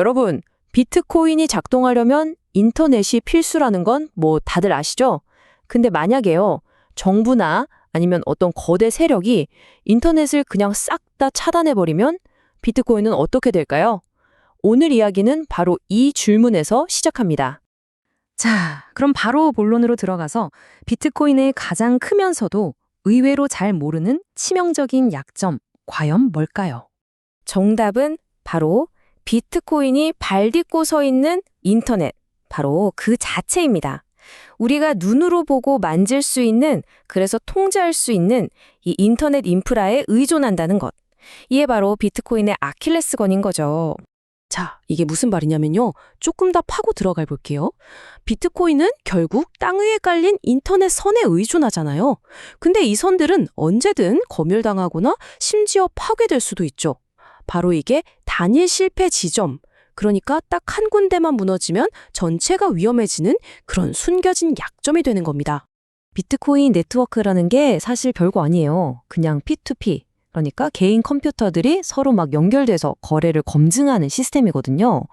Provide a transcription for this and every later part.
여러분, 비트코인이 작동하려면 인터넷이 필수라는 건 뭐 다들 아시죠? 근데 만약에요, 정부나 아니면 어떤 거대 세력이 인터넷을 그냥 싹 다 차단해버리면 비트코인은 어떻게 될까요? 오늘 이야기는 바로 이 질문에서 시작합니다. 자, 그럼 바로 본론으로 들어가서 비트코인의 가장 크면서도 의외로 잘 모르는 치명적인 약점, 과연 뭘까요? 정답은 바로 비트코인이 발 딛고 서 있는 인터넷, 바로 그 자체입니다. 우리가 눈으로 보고 만질 수 있는, 그래서 통제할 수 있는 이 인터넷 인프라에 의존한다는 것. 이게 바로 비트코인의 아킬레스건인 거죠. 자, 이게 무슨 말이냐면요. 조금 더 파고 들어가 볼게요. 비트코인은 결국 땅 위에 깔린 인터넷 선에 의존하잖아요. 근데 이 선들은 언제든 검열당하거나 심지어 파괴될 수도 있죠. 바로 이게 단일 실패 지점, 그러니까 딱 한 군데만 무너지면 전체가 위험해지는 그런 숨겨진 약점이 되는 겁니다. 비트코인 네트워크라는 게 사실 별거 아니에요. 그냥 P2P. 그러니까 개인 컴퓨터들이 서로 막 연결돼서 거래를 검증하는 시스템이거든요.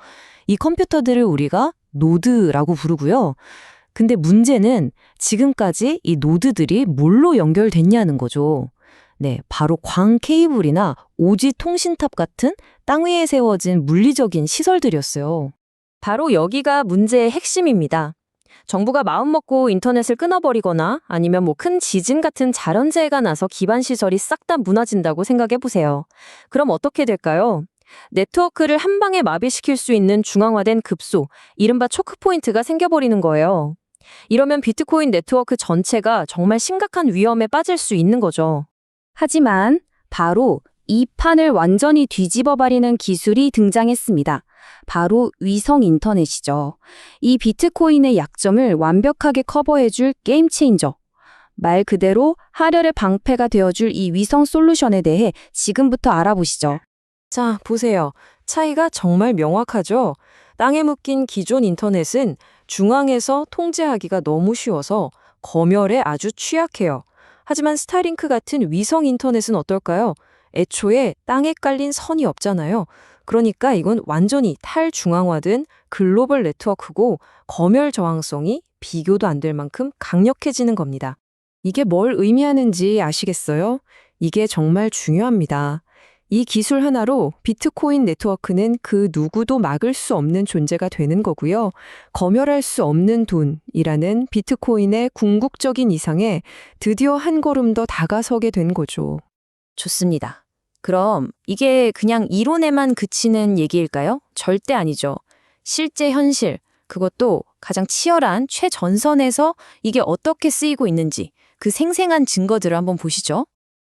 이 컴퓨터들을 우리가 노드라고 부르고요. 근데 문제는 지금까지 이 노드들이 뭘로 연결됐냐는 거죠. 네, 바로 광 케이블이나 오지 통신탑 같은 땅 위에 세워진 물리적인 시설들이었어요. 바로 여기가 문제의 핵심입니다. 정부가 마음먹고 인터넷을 끊어버리거나 아니면 뭐 큰 지진 같은 자연재해가 나서 기반 시설이 싹 다 무너진다고 생각해 보세요. 그럼 어떻게 될까요? 네트워크를 한 방에 마비시킬 수 있는 중앙화된 급소, 이른바 초크포인트가 생겨버리는 거예요. 이러면 비트코인 네트워크 전체가 정말 심각한 위험에 빠질 수 있는 거죠. 하지만 바로 이 판을 완전히 뒤집어버리는 기술이 등장했습니다. 바로 위성 인터넷이죠. 이 비트코인의 약점을 완벽하게 커버해줄 게임 체인저. 말 그대로 하려의 방패가 되어줄 이 위성 솔루션에 대해 지금부터 알아보시죠. 자, 보세요. 차이가 정말 명확하죠? 땅에 묶인 기존 인터넷은 중앙에서 통제하기가 너무 쉬워서 검열에 아주 취약해요. 하지만 스타링크 같은 위성 인터넷은 어떨까요? 애초에 땅에 깔린 선이 없잖아요. 그러니까 이건 완전히 탈중앙화된 글로벌 네트워크고 검열 저항성이 비교도 안 될 만큼 강력해지는 겁니다. 이게 뭘 의미하는지 아시겠어요? 이게 정말 중요합니다. 이 기술 하나로 비트코인 네트워크는 그 누구도 막을 수 없는 존재가 되는 거고요. 검열할 수 없는 돈이라는 비트코인의 궁극적인 이상에 드디어 한 걸음 더 다가서게 된 거죠. 좋습니다. 그럼 이게 그냥 이론에만 그치는 얘기일까요? 절대 아니죠. 실제 현실, 그것도 가장 치열한 최전선에서 이게 어떻게 쓰이고 있는지 그 생생한 증거들을 한번 보시죠.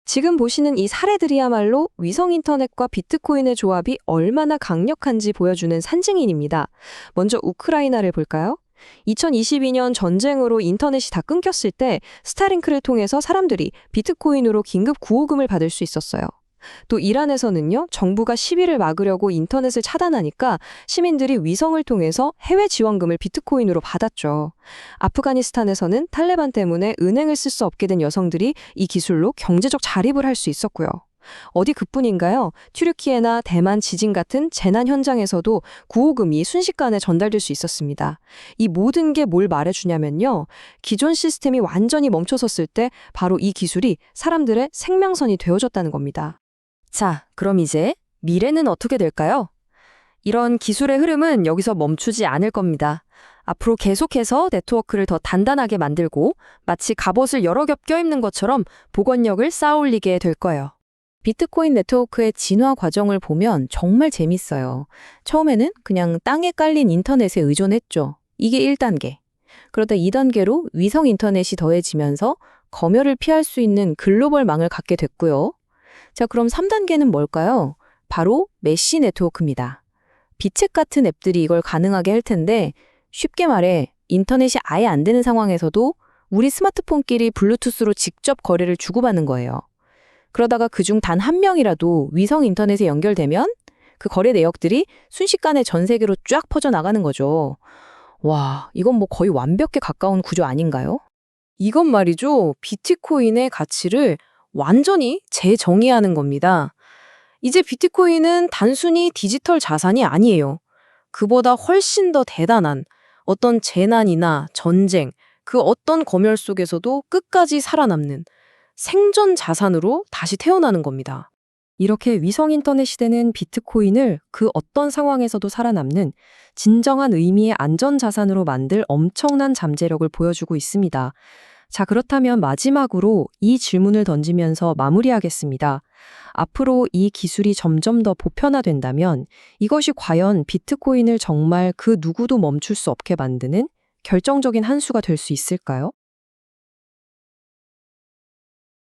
지금 보시는 이 사례들이야말로 위성 인터넷과 비트코인의 조합이 얼마나 강력한지 보여주는 산증인입니다. 먼저 우크라이나를 볼까요? 2022년 전쟁으로 인터넷이 다 끊겼을 때 스타링크를 통해서 사람들이 비트코인으로 긴급 구호금을 받을 수 있었어요. 또 이란에서는요, 정부가 시위를 막으려고 인터넷을 차단하니까 시민들이 위성을 통해서 해외 지원금을 비트코인으로 받았죠. 아프가니스탄에서는 탈레반 때문에 은행을 쓸 수 없게 된 여성들이 이 기술로 경제적 자립을 할 수 있었고요. 어디 그뿐인가요? 튀르키예나 대만 지진 같은 재난 현장에서도 구호금이 순식간에 전달될 수 있었습니다. 이 모든 게 뭘 말해주냐면요. 기존 시스템이 완전히 멈춰섰을 때 바로 이 기술이 사람들의 생명선이 되어줬다는 겁니다. 자, 그럼 이제 미래는 어떻게 될까요? 이런 기술의 흐름은 여기서 멈추지 않을 겁니다. 앞으로 계속해서 네트워크를 더 단단하게 만들고 마치 갑옷을 여러 겹 껴입는 것처럼 복원력을 쌓아올리게 될 거예요. 비트코인 네트워크의 진화 과정을 보면 정말 재밌어요. 처음에는 그냥 땅에 깔린 인터넷에 의존했죠. 이게 1단계. 그러다 2단계로 위성 인터넷이 더해지면서 검열을 피할 수 있는 글로벌망을 갖게 됐고요. 자, 그럼 3단계는 뭘까요? 바로 메쉬 네트워크입니다. 비책 같은 앱들이 이걸 가능하게 할 텐데 쉽게 말해 인터넷이 아예 안 되는 상황에서도 우리 스마트폰끼리 블루투스로 직접 거래를 주고받는 거예요. 그러다가 그중 단 한 명이라도 위성 인터넷에 연결되면 그 거래 내역들이 순식간에 전 세계로 쫙 퍼져나가는 거죠. 와, 이건 뭐 거의 완벽에 가까운 구조 아닌가요? 이건 말이죠. 비트코인의 가치를 완전히 재정의하는 겁니다. 이제 비트코인은 단순히 디지털 자산이 아니에요. 그보다 훨씬 더 대단한 어떤 재난이나 전쟁, 그 어떤 검열 속에서도 끝까지 살아남는 생존 자산으로 다시 태어나는 겁니다. 이렇게 위성 인터넷 시대는 비트코인을 그 어떤 상황에서도 살아남는 진정한 의미의 안전 자산으로 만들 엄청난 잠재력을 보여주고 있습니다. 자, 그렇다면 마지막으로 이 질문을 던지면서 마무리하겠습니다. 앞으로 이 기술이 점점 더 보편화된다면 이것이 과연 비트코인을 정말 그 누구도 멈출 수 없게 만드는 결정적인 한 수가 될 수 있을까요?